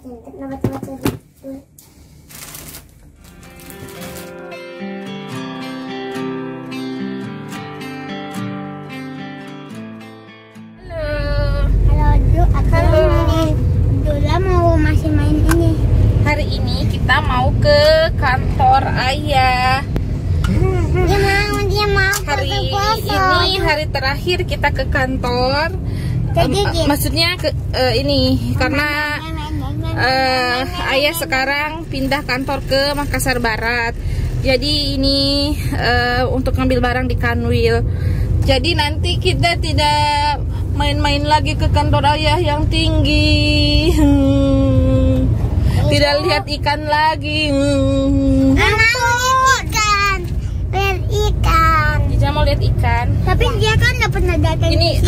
Hari ini kita mau ke kantor ayah. Dia mau Hari ini hari terakhir kita ke kantor. Maksudnya ke ini karena ayah sekarang pindah kantor ke Makassar Barat. Jadi ini untuk ngambil barang di Kanwil. Jadi nanti kita tidak main-main lagi ke kantor ayah yang tinggi. Tidak lihat ikan lagi. Lihat ikan. Dija mau lihat ikan. Tapi dia kan nggak pernah datang. Ini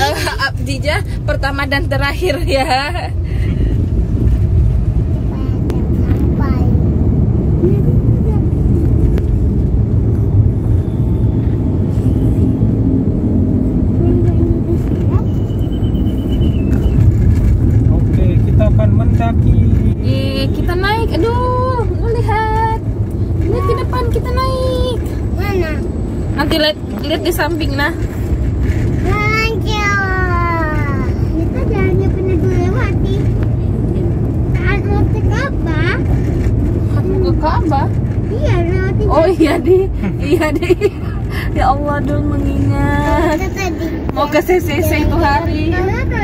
Dija pertama dan terakhir ya. Oke, kita akan mendaki. Kita naik. Aduh, lihat. Lihat ke depan, kita naik. Mana? Nanti lihat di samping nah. Lanjut. Kita jalannya pernah dilewati. Saat mau ke Ka'bah. Mau ke Ka'bah? Iya, lewati. Oh iya deh. Ya Allah dong mengingat. Mau ke CCC itu hari.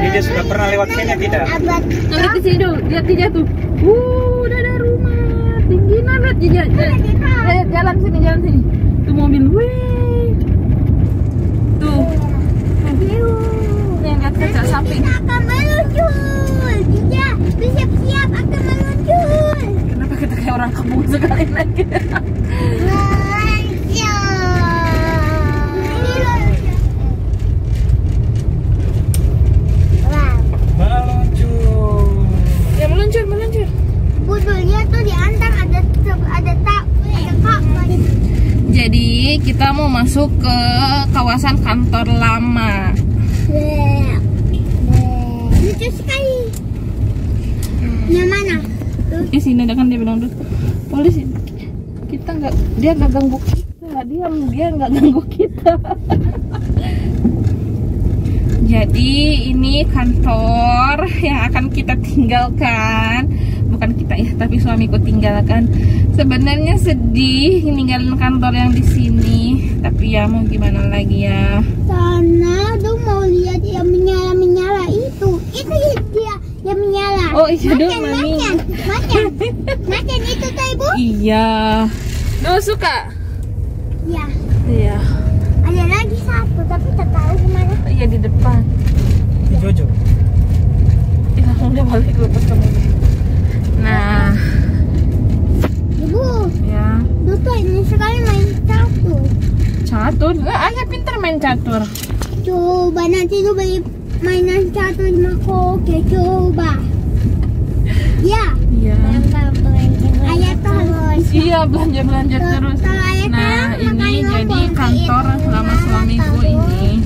Dia sudah pernah lewat sini tidak? Nanti ke sini dulu, lihat Dija tuh. Udah ada rumah tinggi nah, lihat Dija. Lihat jalan sini. Tuh mobil, wih. Tuh. Nih lihat kaca samping. Kita akan meluncur. Dija, siap-siap akan meluncur. Kenapa kita kayak orang kampung sekali lagi? Ya meluncur. Budulnya tuh di antang ada Ka'bah. Jadi kita mau masuk ke kawasan kantor lama. Lucu sekali. Yang mana? Di sini ada kan dia bilang tuh polisi. Dia nggak ganggu kita. Dia nggak ganggu kita. Jadi ini kantor yang akan kita tinggalkan. Bukan kita ya, tapi suamiku tinggalkan. Sebenarnya sedih ninggalin kantor yang di sini, tapi ya mau gimana lagi ya. Sana tuh mau lihat yang menyala itu. Itu dia yang menyala. Oh iya dong mami. Macan itu tuh ibu. Iya. Duh suka. Iya. Ada lagi satu tapi tak tahu kemana. Iya di depan. Di Jojo. Iya udah balik lepas kamu. Nah. Ibu. Ya. Duta ini sekali main catur. Ayah pintar main catur. Coba nanti lu beli mainan catur di Makoke, coba. Ya. Iya. Ayah tuh harus. Iya belanja terus. Nah ini jadi kantor lama suamiku ini.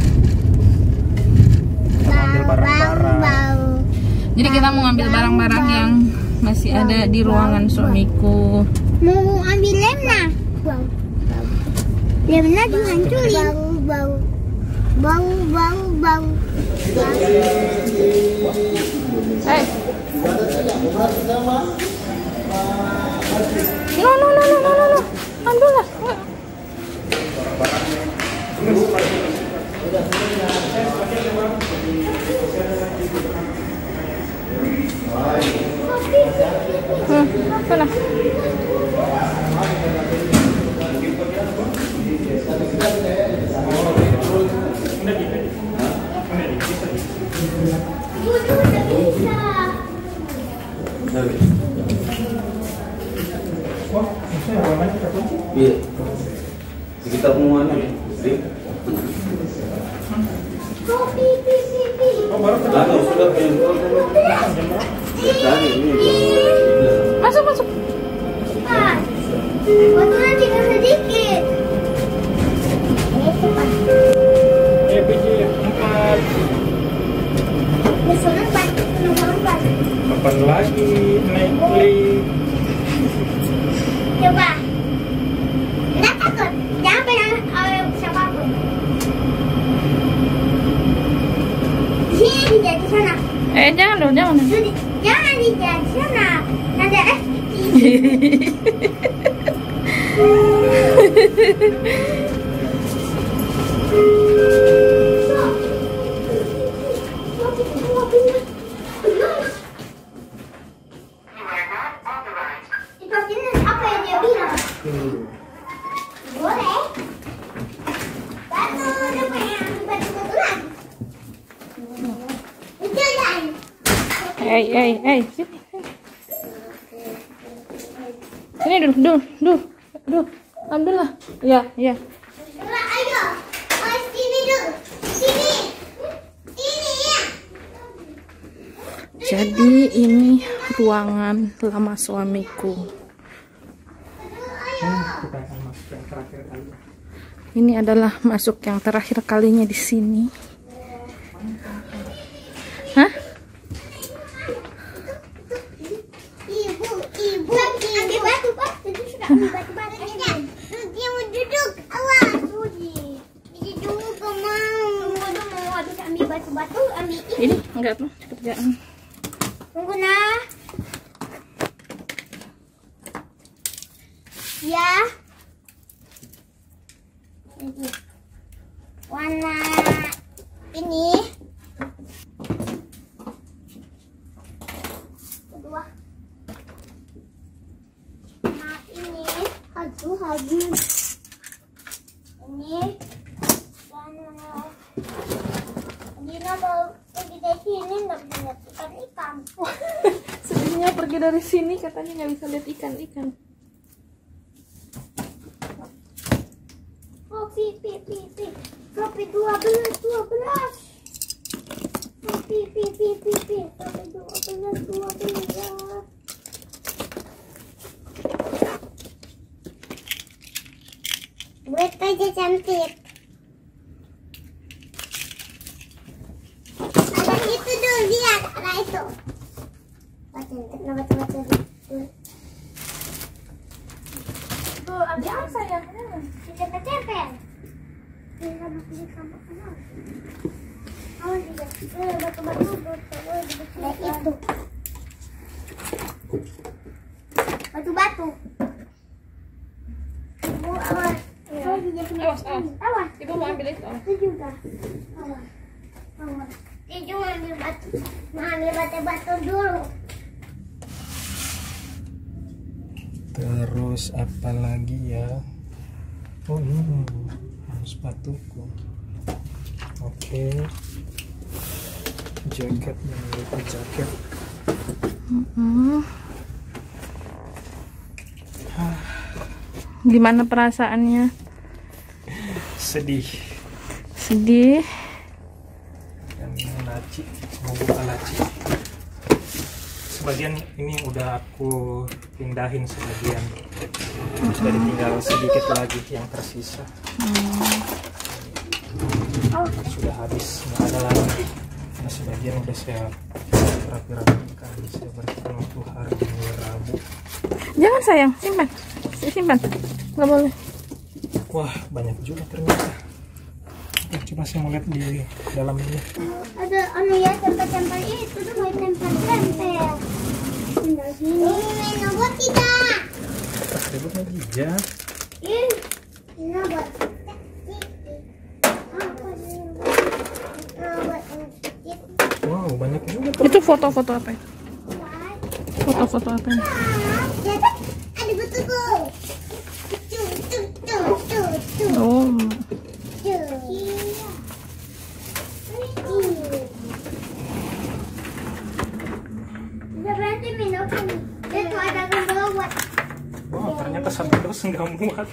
Ambil barang-barang. Jadi kita mau ngambil barang-barang yang masih ada di ruangan suamiku. Mau ambil Lemna. Lemna dihancurin. Bau. Hey. No. Ambil lah. Sana. Iya. Kita semuanya. Oh, baru sudah Masuk. Waktunya tinggal sedikit. biji 4. Besok 4. Kapan lagi naik lift? Coba. Nggak takut. Jangan pegang siapapun. Di sini dia di sana. Jangan dong, jangan. Jangan di sana. Nanti apa yang dia bilang? Boleh. Batu, apa yang batu lagi? Jalan. Sini. Sini dulu. Alhamdulillah. Ya. Coba, ayo. Oh, sini dulu. Sini ya. Jadi ini ruangan lama suamiku. Kita akan masuk yang terakhir kali. Ini adalah masuk yang terakhir kalinya di sini. Hah? Ibu. Ambil batu, Pak. Itu sudah ambil batu. Dia mau duduk. Awas, Budi. Dia juga mau. Habis ambil batu, ambil ini. Ini enggak tuh kerjaan. Tunggu, nah. Ya. Ini. Warna ini. Kedua. Nah, ini. Habis. Ini. Dan Dina mau pergi dari sini nggak bisa lihat ikan. Sedihnya pergi dari sini katanya nggak bisa lihat ikan. Kopi 12. Kopi 12. Buat aja cantik. Ada itu dulu, lihat. Ada itu. Baca. Jangan sayang. Tempel. Batu. Ibu, awas. Awas. Ibu mau ambil itu. Itu juga. Awas. Dia juga ambil batu. Ambil batu dulu. Terus apa lagi ya? Oh ini harus batuku. Oke. Jaket, lupa jaket. Gimana perasaannya? Sedih. Dan laci, mau buka laci. Sebagian ini udah aku pindahin sebagian. Sudah ditinggal sedikit lagi yang tersisa. Sudah habis, nggak ada lagi. Nah, sebagian udah saya rapi-rapikan, saya bersihkan waktu hari ini Rabu. Jangan sayang, simpan. Nggak boleh. Wah, banyak juga ternyata. Oke, coba saya mau lihat di dalam ini. Ada ya tempel-tempel itu tuh mau tempel-tempel. Tinggal sini. Ini buat tidak. Ributnya jijak. Ini buat. Wow, banyak juga. Itu foto-foto apa itu? Foto-foto apa ini? Ada betul. Oh. Berarti minum itu ada gambar buat. Wow, ternyata satu terus nggak muat.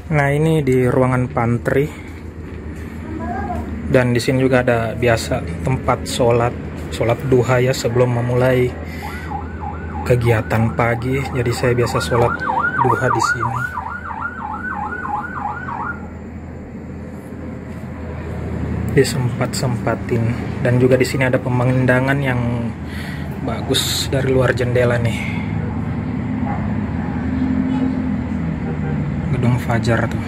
Nah, ini di ruangan pantry. Dan di sini juga ada biasa tempat sholat duha ya sebelum memulai kegiatan pagi. Jadi saya biasa sholat duha di sini. disempat-sempatin. Dan juga di sini ada pemandangan yang bagus dari luar jendela nih. Gedung Fajar tuh.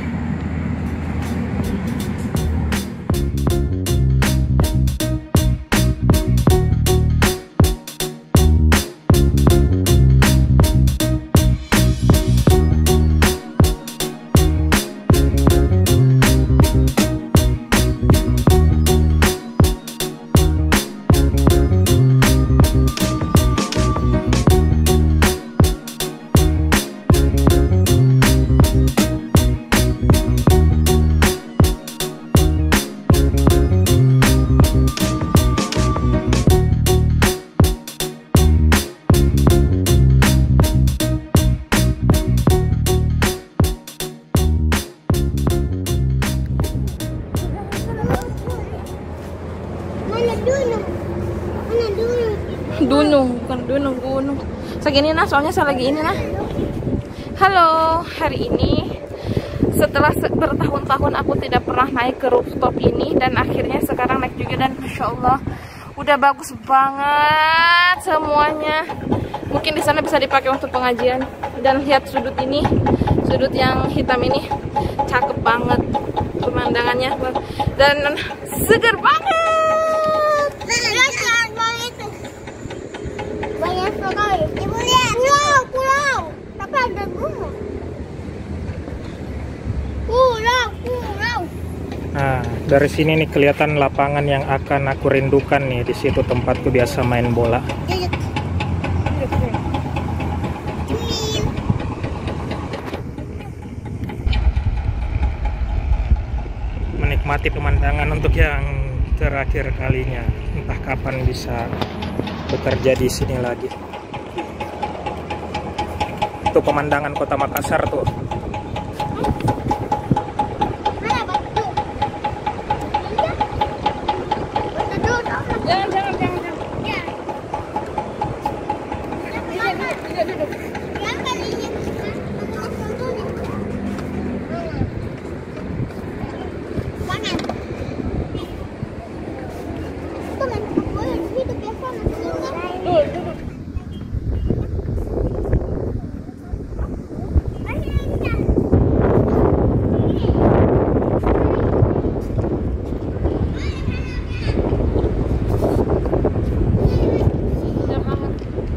Gunung. Segini nah, soalnya saya lagi ini nah. Halo, hari ini setelah bertahun-tahun aku tidak pernah naik ke rooftop ini, dan akhirnya sekarang naik juga, dan masya Allah udah bagus banget semuanya. Mungkin di sana bisa dipakai untuk pengajian. Dan lihat sudut ini, sudut yang hitam ini, cakep banget pemandangannya dan seger banget. Banyak sekali. Ibu lihat. Pulau. Tapi ada gunung. Pulau. Nah, dari sini nih kelihatan lapangan yang akan aku rindukan nih. Di situ tempatku biasa main bola. Menikmati pemandangan untuk yang terakhir kalinya. Entah kapan bisa bekerja di sini lagi. Itu pemandangan kota Makassar tuh.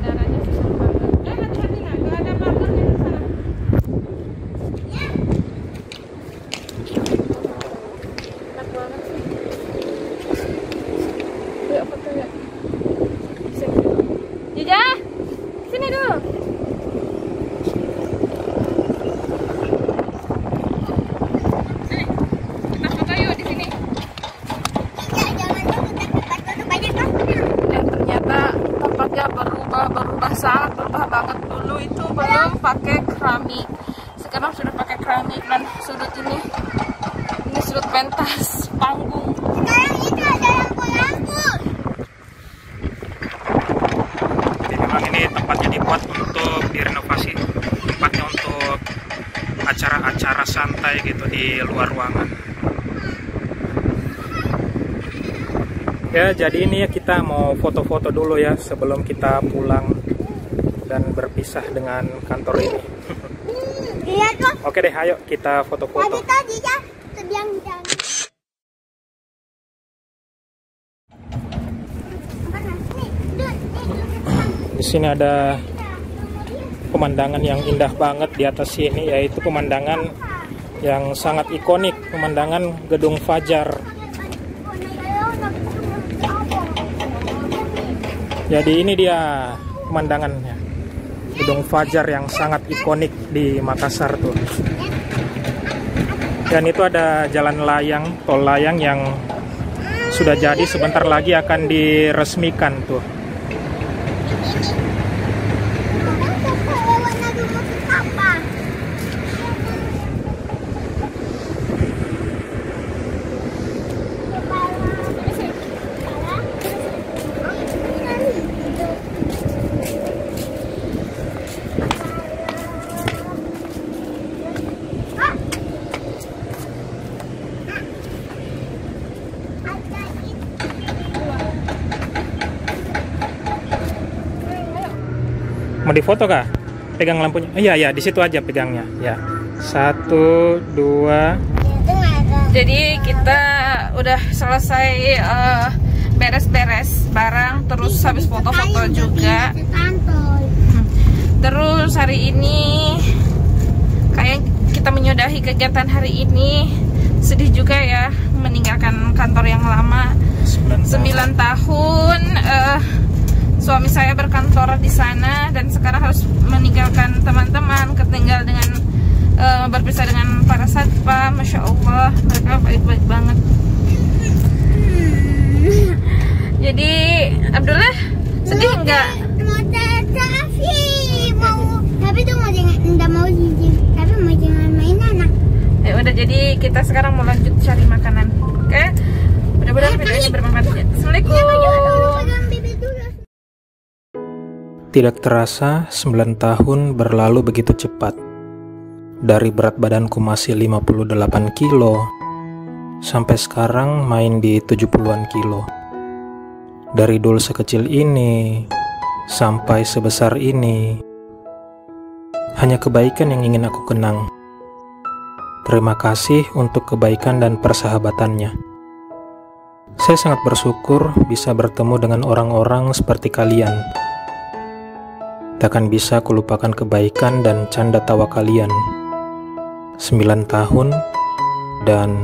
Jangan. Sangat berubah banget. Dulu itu belum pakai keramik, sekarang sudah pakai keramik. Dan sudut ini sudut pentas panggung. Sekarang itu ada lampu-lampu. Jadi memang ini tempatnya dibuat untuk direnovasi, tempatnya untuk acara-acara santai gitu di luar ruangan. Ya, jadi ini ya kita mau foto-foto dulu ya sebelum kita pulang dan berpisah dengan kantor ini. Iya tuh. Oke deh, ayo kita foto-foto. Tadi ya, terbiang. Di sini ada pemandangan yang indah banget di atas sini, yaitu pemandangan yang sangat ikonik, pemandangan Gedung Fajar. Jadi ini dia pemandangannya, Gedung Fajar yang sangat ikonik di Makassar tuh. Dan itu ada jalan layang, tol layang yang sudah jadi, sebentar lagi akan diresmikan tuh. Mau difoto kah? Pegang lampunya. Iya, di situ aja pegangnya. Ya. 1, 2. Jadi kita udah selesai beres-beres barang, terus habis foto-foto juga. Terus hari ini kayak kita menyudahi kegiatan hari ini. Sedih juga ya meninggalkan kantor yang lama 9 tahun. Suami saya berkantor di sana dan sekarang harus meninggalkan teman-teman, ketinggal dengan berpisah dengan para satpam. Masya Allah, mereka baik-baik banget. Jadi Abdullah sedih enggak? Tapi tuh mau tapi mau jangan mainan. Ya udah, jadi kita sekarang mau lanjut cari makanan. Oke? Mudah-mudahan videonya bermanfaat. Assalamualaikum. Tidak terasa 9 tahun berlalu begitu cepat. Dari berat badanku masih 58 kilo, sampai sekarang main di 70-an kilo. Dari dulu sekecil ini, sampai sebesar ini, hanya kebaikan yang ingin aku kenang. Terima kasih untuk kebaikan dan persahabatannya. Saya sangat bersyukur bisa bertemu dengan orang-orang seperti kalian. Takkan bisa kulupakan kebaikan dan canda tawa kalian. 9 tahun dan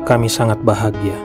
kami sangat bahagia.